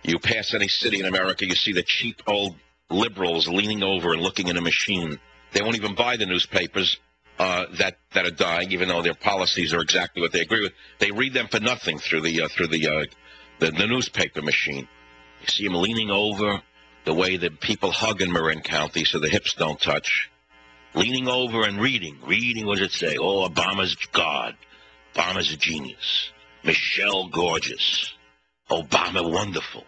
You pass any city in America, you see the cheap old liberals leaning over and looking at a machine. They won't even buy the newspapers that are dying, even though their policies are exactly what they agree with. They read them for nothing through the newspaper machine. You see them leaning over the way that people hug in Marin County so the hips don't touch. Leaning over and reading. Reading, what does it say? Oh, Obama's God. Obama's a genius. Michelle gorgeous. Obama wonderful.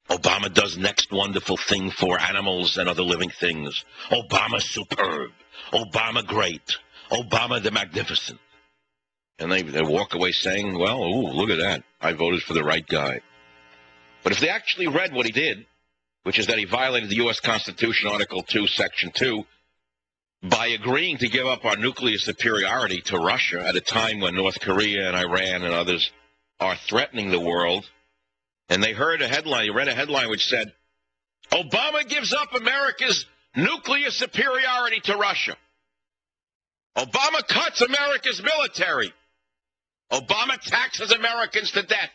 Obama does next wonderful thing for animals and other living things. Obama superb. Obama great. Obama the magnificent. And they walk away saying, well, ooh, look at that. I voted for the right guy. But if they actually read what he did, which is that he violated the U.S. Constitution, Article 2, Section 2, by agreeing to give up our nuclear superiority to Russia at a time when North Korea and Iran and others are threatening the world, and they read a headline which said, Obama gives up America's nuclear superiority to Russia. Obama cuts America's military. Obama taxes Americans to death.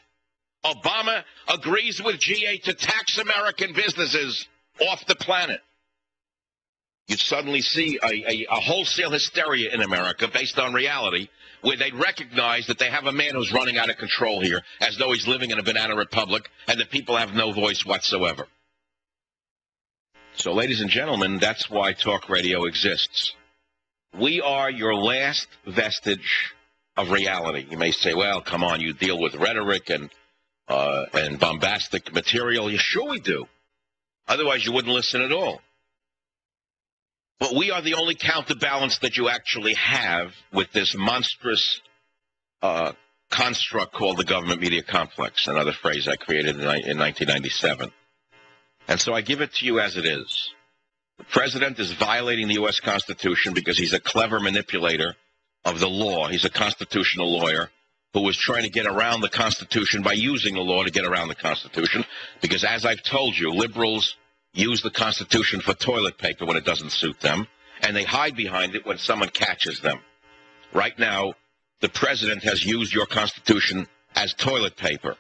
Obama agrees with G8 to tax American businesses off the planet. You'd suddenly see a wholesale hysteria in America based on reality, where they'd recognize that they have a man who's running out of control here, as though he's living in a banana republic, and the people have no voice whatsoever. So, ladies and gentlemen, that's why talk radio exists. We are your last vestige of reality. You may say, well, come on, you deal with rhetoric and bombastic material. Yeah, sure we do. Otherwise, you wouldn't listen at all. But we are the only counterbalance that you actually have with this monstrous construct called the government media complex, another phrase I created in 1997. And so I give it to you as it is. The president is violating the U.S. Constitution because he's a clever manipulator of the law. He's a constitutional lawyer who was trying to get around the Constitution by using the law to get around the Constitution, because as I've told you, liberals use the Constitution for toilet paper when it doesn't suit them, and they hide behind it when someone catches them. Right now, the president has used your Constitution as toilet paper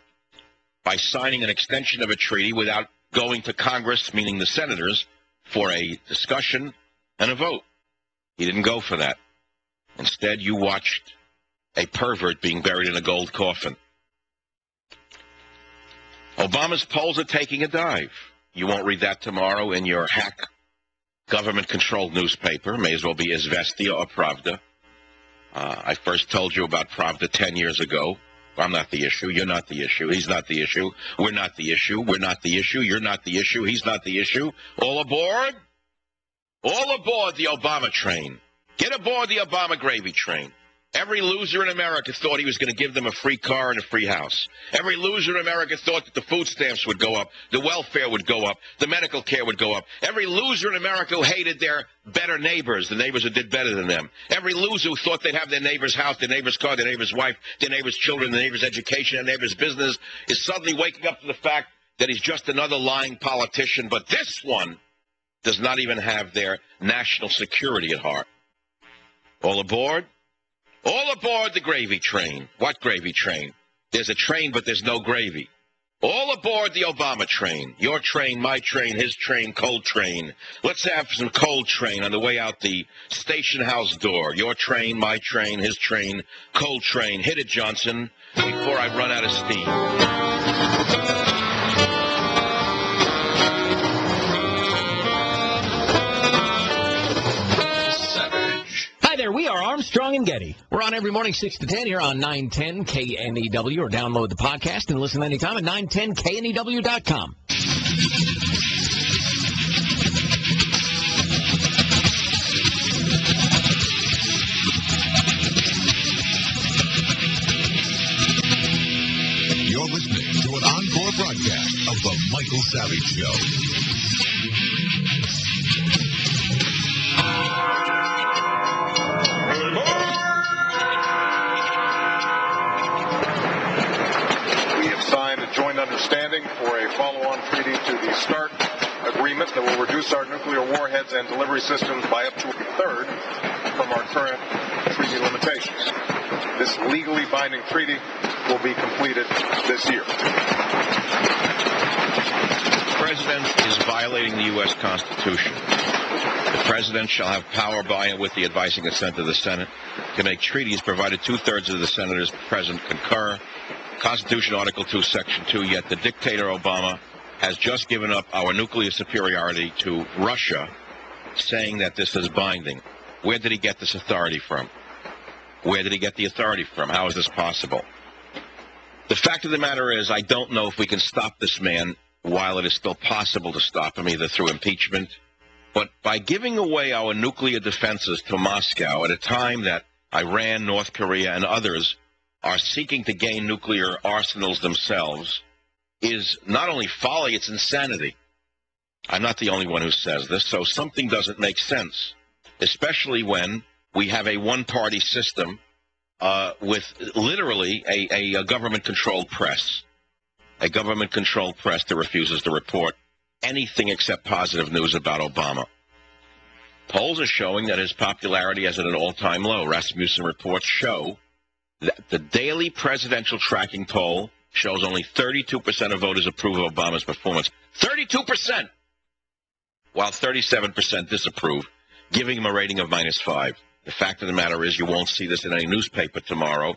by signing an extension of a treaty without going to Congress, meaning the senators, for a discussion and a vote. He didn't go for that. Instead, you watched a pervert being buried in a gold coffin. Obama's polls are taking a dive. You won't read that tomorrow in your hack government-controlled newspaper. May as well be Izvestia or Pravda. I first told you about Pravda 10 years ago. I'm not the issue. You're not the issue. He's not the issue. We're not the issue. We're not the issue. You're not the issue. He's not the issue. All aboard? All aboard the Obama train. Get aboard the Obama gravy train. Every loser in America thought he was going to give them a free car and a free house. Every loser in America thought that the food stamps would go up, the welfare would go up, the medical care would go up. Every loser in America who hated their better neighbors, the neighbors who did better than them. Every loser who thought they'd have their neighbor's house, their neighbor's car, their neighbor's wife, their neighbor's children, their neighbor's education, their neighbor's business, is suddenly waking up to the fact that he's just another lying politician. But this one does not even have their national security at heart. All aboard? All aboard the gravy train. What gravy train? There's a train, but there's no gravy. All aboard the Obama train. Your train, my train, his train, cold train. Let's have some cold train on the way out the station house door. Your train, my train, his train, cold train. Hit it, Johnson, before I run out of steam. There, we are Armstrong and Getty. We're on every morning 6 to 10 here on 910 KNEW, or download the podcast and listen anytime at 910KNEW.com. You're listening to an encore broadcast of The Michael Savage Show. Joint understanding for a follow-on treaty to the START agreement that will reduce our nuclear warheads and delivery systems by up to a third from our current treaty limitations. This legally binding treaty will be completed this year. violating the U.S. Constitution. The President shall have power by and with the advice and consent of the Senate to make treaties provided two-thirds of the senators present concur. Constitution Article 2, Section 2, yet the dictator Obama has just given up our nuclear superiority to Russia, saying that this is binding. Where did he get this authority from? Where did he get the authority from? How is this possible? The fact of the matter is, I don't know if we can stop this man while it is still possible to stop him, either through impeachment, but by giving away our nuclear defenses to Moscow at a time that Iran, North Korea, and others are seeking to gain nuclear arsenals themselves, is not only folly, it's insanity. I'm not the only one who says this, so something doesn't make sense, especially when we have a one-party system with literally a government-controlled press, a government-controlled press that refuses to report anything except positive news about Obama. Polls are showing that his popularity is at an all-time low. Rasmussen reports show that the daily presidential tracking poll shows only 32% of voters approve of Obama's performance. 32%! While 37% disapprove, giving him a rating of -5. The fact of the matter is you won't see this in any newspaper tomorrow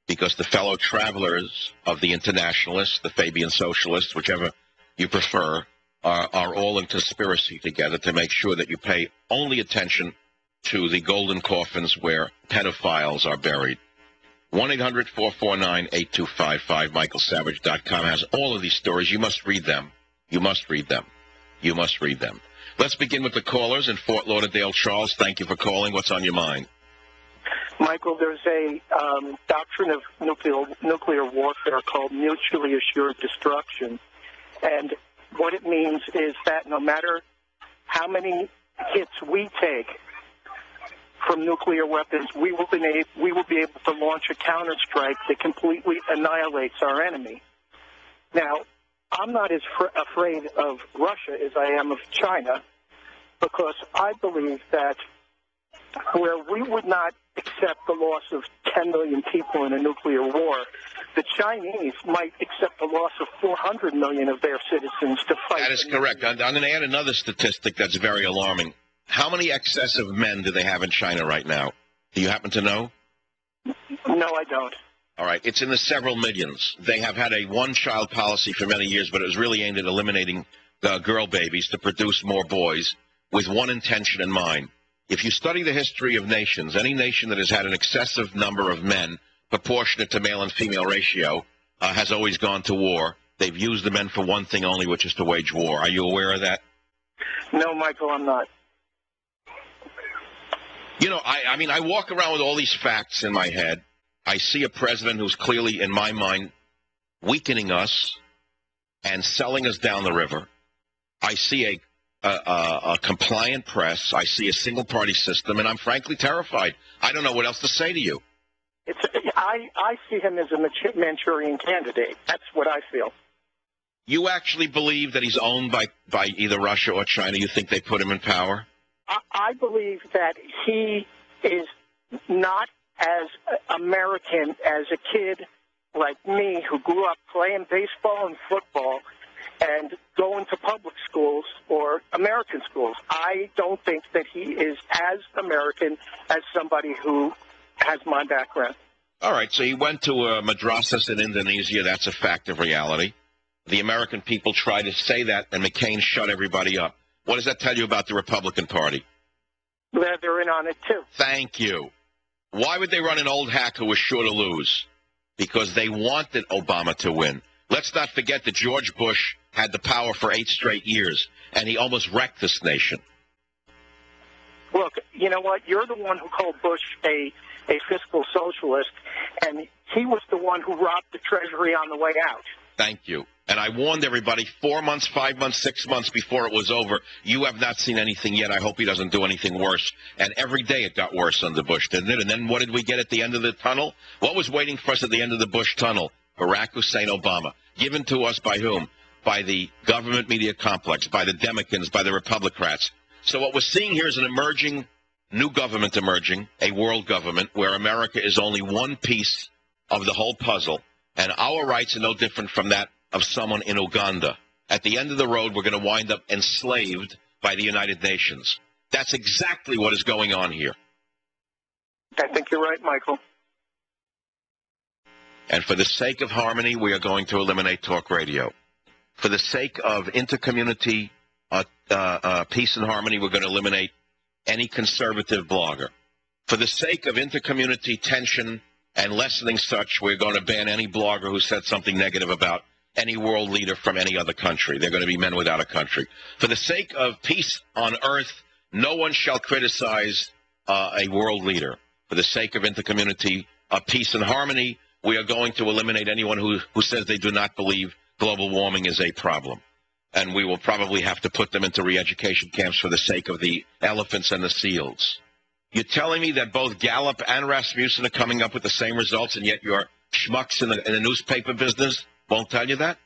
because the fellow travelers of the internationalists, the Fabian socialists, whichever you prefer, are all in conspiracy together to make sure that you pay only attention to the golden coffins where pedophiles are buried. 1-800-449-8255, michaelsavage.com has all of these stories. You must read them. You must read them. You must read them. Let's begin with the callers in Fort Lauderdale. Charles, thank you for calling. What's on your mind? Michael, there's a doctrine of nuclear warfare called mutually assured destruction. And what it means is that no matter how many hits we take from nuclear weapons, we will be able to launch a counterstrike that completely annihilates our enemy. Now, I'm not as afraid of Russia as I am of China, because I believe that where we would not accept the loss of 10 million people in a nuclear war, the Chinese might accept the loss of 400 million of their citizens to fight. That is correct. I'm going to add another statistic that's very alarming. How many excessive men do they have in China right now? Do you happen to know? No, I don't. All right. It's in the several millions. They have had a one-child policy for many years, but it was really aimed at eliminating girl babies to produce more boys with one intention in mind. If you study the history of nations, any nation that has had an excessive number of men proportionate to male and female ratio has always gone to war. They've used the men for one thing only, which is to wage war. Are you aware of that? No, Michael, I'm not. You know, I mean, I walk around with all these facts in my head. I see a president who's clearly, in my mind, weakening us and selling us down the river. I see a compliant press. I see a single-party system, and I'm frankly terrified. I don't know what else to say to you. I see him as a Manchurian candidate. That's what I feel. You actually believe that he's owned by either Russia or China? You think they put him in power? I believe that he is not as American as a kid like me who grew up playing baseball and football and going to public schools or American schools. I don't think that he is as American as somebody who has my background. All right, so he went to madrasas in Indonesia. That's a fact of reality. The American people try to say that, and McCain shut everybody up. What does that tell you about the Republican Party? They're in on it, too. Thank you. Why would they run an old hack who was sure to lose? Because they wanted Obama to win. Let's not forget that George Bush had the power for 8 straight years, and he almost wrecked this nation. Look, you know what? You're the one who called Bush a fiscal socialist, and he was the one who robbed the Treasury on the way out. Thank you. And I warned everybody 4 months, 5 months, 6 months before it was over. You have not seen anything yet. I hope he doesn't do anything worse. And every day it got worse under Bush, didn't it? And then what did we get at the end of the tunnel? What was waiting for us at the end of the Bush tunnel? Barack Hussein Obama. Given to us by whom? By the government media complex, by the Democrats, by the Republicans. So what we're seeing here is an emerging, new government emerging, a world government where America is only one piece of the whole puzzle. And our rights are no different from that of someone in Uganda. at the end of the road, we're going to wind up enslaved by the United Nations. That's exactly what is going on here. I think you're right, Michael. And for the sake of harmony, we are going to eliminate talk radio. For the sake of intercommunity peace and harmony, we're going to eliminate any conservative blogger. For the sake of intercommunity tension and lessening such, we're going to ban any blogger who said something negative about any world leader from any other country. They're going to be men without a country. For the sake of peace on earth, no one shall criticize a world leader. For the sake of intercommunity peace and harmony, we are going to eliminate anyone who says they do not believe global warming is a problem. And we will probably have to put them into re-education camps for the sake of the elephants and the seals. You're telling me that both Gallup and Rasmussen are coming up with the same results, and yet your schmucks in the newspaper business won't tell you that?